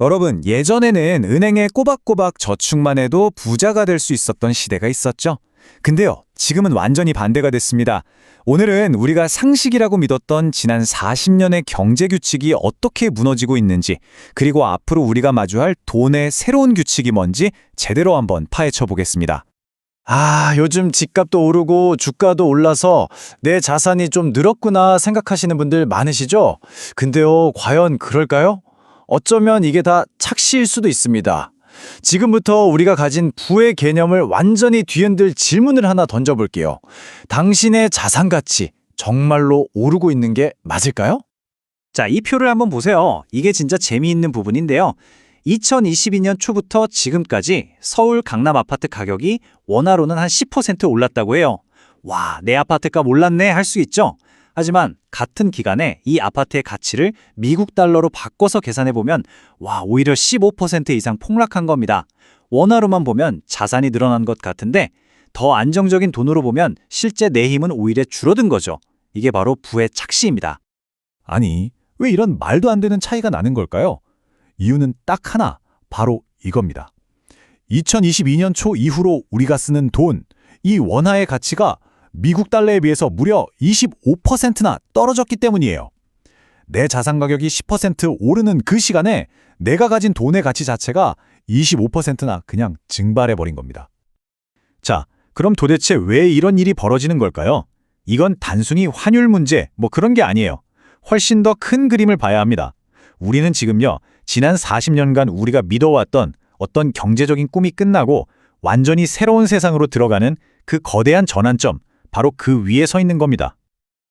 여러분, 예전에는 은행에 꼬박꼬박 저축만 해도 부자가 될 수 있었던 시대가 있었죠. 근데요, 지금은 완전히 반대가 됐습니다. 오늘은 우리가 상식이라고 믿었던 지난 40년의 경제 규칙이 어떻게 무너지고 있는지, 그리고 앞으로 우리가 마주할 돈의 새로운 규칙이 뭔지 제대로 한번 파헤쳐 보겠습니다. 요즘 집값도 오르고 주가도 올라서 내 자산이 좀 늘었구나 생각하시는 분들 많으시죠? 근데요, 과연 그럴까요? 어쩌면 이게 다 착시일 수도 있습니다. 지금부터 우리가 가진 부의 개념을 완전히 뒤흔들 질문을 하나 던져볼게요. 당신의 자산 가치 정말로 오르고 있는 게 맞을까요? 자, 이 표를 한번 보세요. 이게 진짜 재미있는 부분인데요. 2022년 초부터 지금까지 서울 강남 아파트 가격이 원화로는 한 10% 올랐다고 해요. 와, 내 아파트값 올랐네 할 수 있죠? 하지만 같은 기간에 이 아파트의 가치를 미국 달러로 바꿔서 계산해보면 오히려 15% 이상 폭락한 겁니다. 원화로만 보면 자산이 늘어난 것 같은데 더 안정적인 돈으로 보면 실제 내 힘은 오히려 줄어든 거죠. 이게 바로 부의 착시입니다. 아니, 왜 이런 말도 안 되는 차이가 나는 걸까요? 이유는 딱 하나, 바로 이겁니다. 2022년 초 이후로 우리가 쓰는 돈, 이 원화의 가치가 미국 달러에 비해서 무려 25%나 떨어졌기 때문이에요. 내 자산 가격이 10% 오르는 그 시간에 내가 가진 돈의 가치 자체가 25%나 그냥 증발해버린 겁니다. 자, 그럼 도대체 왜 이런 일이 벌어지는 걸까요? 이건 단순히 환율 문제, 그런 게 아니에요. 훨씬 더 큰 그림을 봐야 합니다. 우리는 지금요, 지난 40년간 우리가 믿어왔던 어떤 경제적인 꿈이 끝나고 완전히 새로운 세상으로 들어가는 그 거대한 전환점, 바로 그 위에 서 있는 겁니다.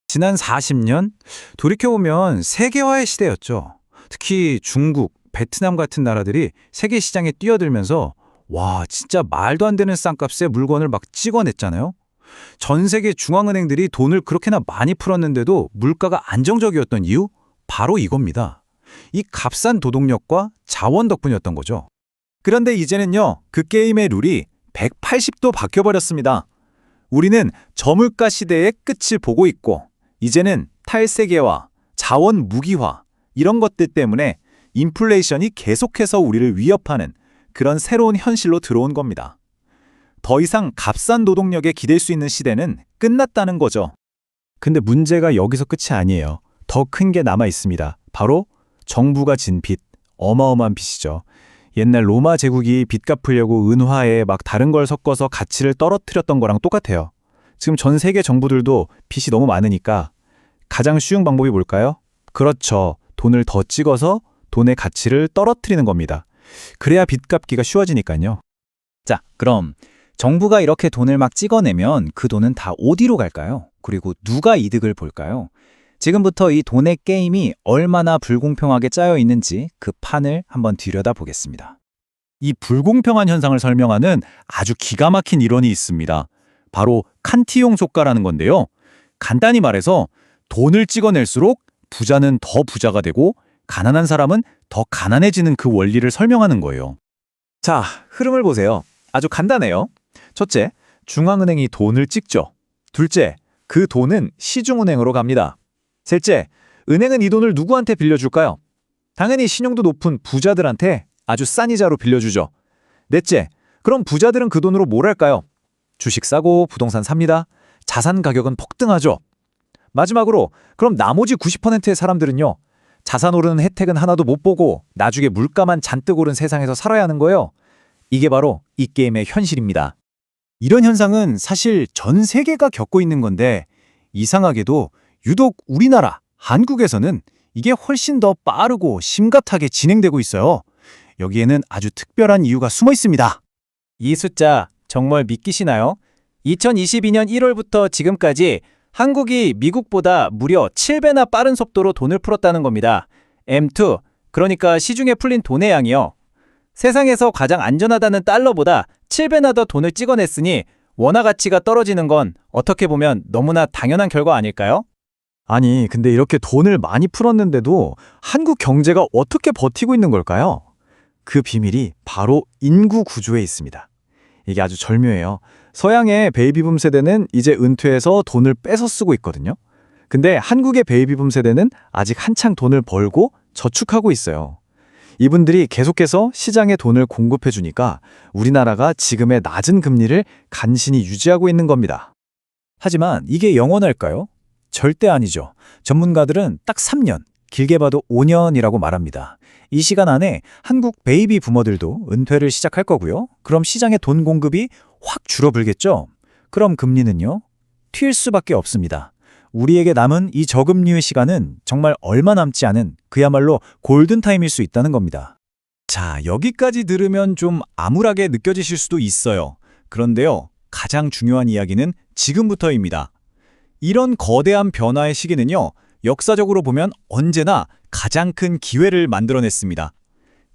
지난 40년? 돌이켜보면 세계화의 시대였죠. 특히 중국, 베트남 같은 나라들이 세계 시장에 뛰어들면서 진짜 말도 안 되는 싼값에 물건을 막 찍어냈잖아요. 전 세계 중앙은행들이 돈을 그렇게나 많이 풀었는데도 물가가 안정적이었던 이유? 바로 이겁니다. 이 값싼 도덕력과 자원 덕분이었던 거죠. 그런데 이제는요, 그 게임의 룰이 180도 바뀌어버렸습니다. 우리는 저물가 시대의 끝을 보고 있고, 이제는 탈세계화, 자원 무기화, 이런 것들 때문에 인플레이션이 계속해서 우리를 위협하는 그런 새로운 현실로 들어온 겁니다. 더 이상 값싼 노동력에 기댈 수 있는 시대는 끝났다는 거죠. 근데 문제가 여기서 끝이 아니에요. 더 큰 게 남아 있습니다. 바로 정부가 진 빚, 어마어마한 빚이죠. 옛날 로마 제국이 빚 갚으려고 은화에 막 다른 걸 섞어서 가치를 떨어뜨렸던 거랑 똑같아요. 지금 전 세계 정부들도 빚이 너무 많으니까 가장 쉬운 방법이 뭘까요? 그렇죠. 돈을 더 찍어서 돈의 가치를 떨어뜨리는 겁니다. 그래야 빚 갚기가 쉬워지니까요. 자, 그럼 정부가 이렇게 돈을 막 찍어내면 그 돈은 다 어디로 갈까요? 그리고 누가 이득을 볼까요? 지금부터 이 돈의 게임이 얼마나 불공평하게 짜여 있는지 그 판을 한번 들여다보겠습니다. 이 불공평한 현상을 설명하는 아주 기가 막힌 이론이 있습니다. 바로 칸티용 효과라는 건데요. 간단히 말해서 돈을 찍어낼수록 부자는 더 부자가 되고 가난한 사람은 더 가난해지는 그 원리를 설명하는 거예요. 자, 흐름을 보세요. 아주 간단해요. 첫째, 중앙은행이 돈을 찍죠. 둘째, 그 돈은 시중은행으로 갑니다. 셋째, 은행은 이 돈을 누구한테 빌려줄까요? 당연히 신용도 높은 부자들한테 아주 싼 이자로 빌려주죠. 넷째, 그럼 부자들은 그 돈으로 뭘 할까요? 주식 사고 부동산 삽니다. 자산 가격은 폭등하죠. 마지막으로 그럼 나머지 90%의 사람들은요, 자산 오르는 혜택은 하나도 못 보고 나중에 물가만 잔뜩 오른 세상에서 살아야 하는 거예요. 이게 바로 이 게임의 현실입니다. 이런 현상은 사실 전 세계가 겪고 있는 건데 이상하게도 유독 우리나라, 한국에서는 이게 훨씬 더 빠르고 심각하게 진행되고 있어요. 여기에는 아주 특별한 이유가 숨어 있습니다. 이 숫자 정말 믿기시나요? 2022년 1월부터 지금까지 한국이 미국보다 무려 7배나 빠른 속도로 돈을 풀었다는 겁니다. M2, 그러니까 시중에 풀린 돈의 양이요. 세상에서 가장 안전하다는 달러보다 7배나 더 돈을 찍어냈으니 원화 가치가 떨어지는 건 어떻게 보면 너무나 당연한 결과 아닐까요? 아니, 근데 이렇게 돈을 많이 풀었는데도 한국 경제가 어떻게 버티고 있는 걸까요? 그 비밀이 바로 인구 구조에 있습니다. 이게 아주 절묘해요. 서양의 베이비붐 세대는 이제 은퇴해서 돈을 뺏어 쓰고 있거든요. 근데 한국의 베이비붐 세대는 아직 한창 돈을 벌고 저축하고 있어요. 이분들이 계속해서 시장에 돈을 공급해 주니까 우리나라가 지금의 낮은 금리를 간신히 유지하고 있는 겁니다. 하지만 이게 영원할까요? 절대 아니죠. 전문가들은 딱 3년, 길게 봐도 5년이라고 말합니다. 이 시간 안에 한국 베이비 부머들도 은퇴를 시작할 거고요. 그럼 시장의 돈 공급이 확 줄어들겠죠? 그럼 금리는요? 튈 수밖에 없습니다. 우리에게 남은 이 저금리의 시간은 정말 얼마 남지 않은 그야말로 골든타임일 수 있다는 겁니다. 자, 여기까지 들으면 좀 암울하게 느껴지실 수도 있어요. 그런데요, 가장 중요한 이야기는 지금부터입니다. 이런 거대한 변화의 시기는요, 역사적으로 보면 언제나 가장 큰 기회를 만들어냈습니다.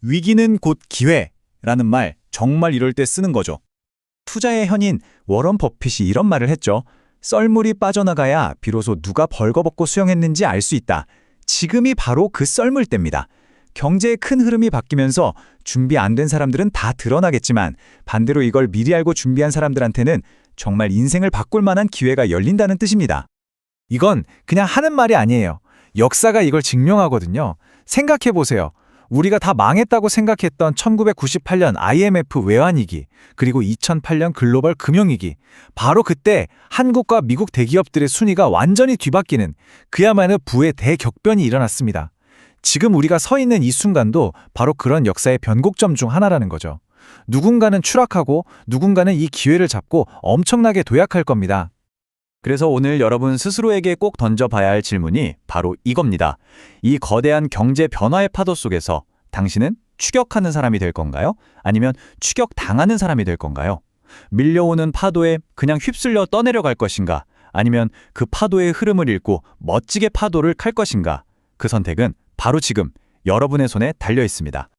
위기는 곧 기회라는 말 정말 이럴 때 쓰는 거죠. 투자의 현인 워런 버핏이 이런 말을 했죠. 썰물이 빠져나가야 비로소 누가 벌거벗고 수영했는지 알 수 있다. 지금이 바로 그 썰물 때입니다. 경제의 큰 흐름이 바뀌면서 준비 안 된 사람들은 다 드러나겠지만 반대로 이걸 미리 알고 준비한 사람들한테는 정말 인생을 바꿀 만한 기회가 열린다는 뜻입니다. 이건 그냥 하는 말이 아니에요. 역사가 이걸 증명하거든요. 생각해보세요. 우리가 다 망했다고 생각했던 1998년 IMF 외환위기, 그리고 2008년 글로벌 금융위기. 바로 그때 한국과 미국 대기업들의 순위가 완전히 뒤바뀌는 그야말로 부의 대격변이 일어났습니다. 지금 우리가 서 있는 이 순간도 바로 그런 역사의 변곡점 중 하나라는 거죠. 누군가는 추락하고 누군가는 이 기회를 잡고 엄청나게 도약할 겁니다. 그래서 오늘 여러분 스스로에게 꼭 던져봐야 할 질문이 바로 이겁니다. 이 거대한 경제 변화의 파도 속에서 당신은 추격하는 사람이 될 건가요? 아니면 추격당하는 사람이 될 건가요? 밀려오는 파도에 그냥 휩쓸려 떠내려갈 것인가? 아니면 그 파도의 흐름을 읽고 멋지게 파도를 칼 것인가? 그 선택은 바로 지금 여러분의 손에 달려 있습니다.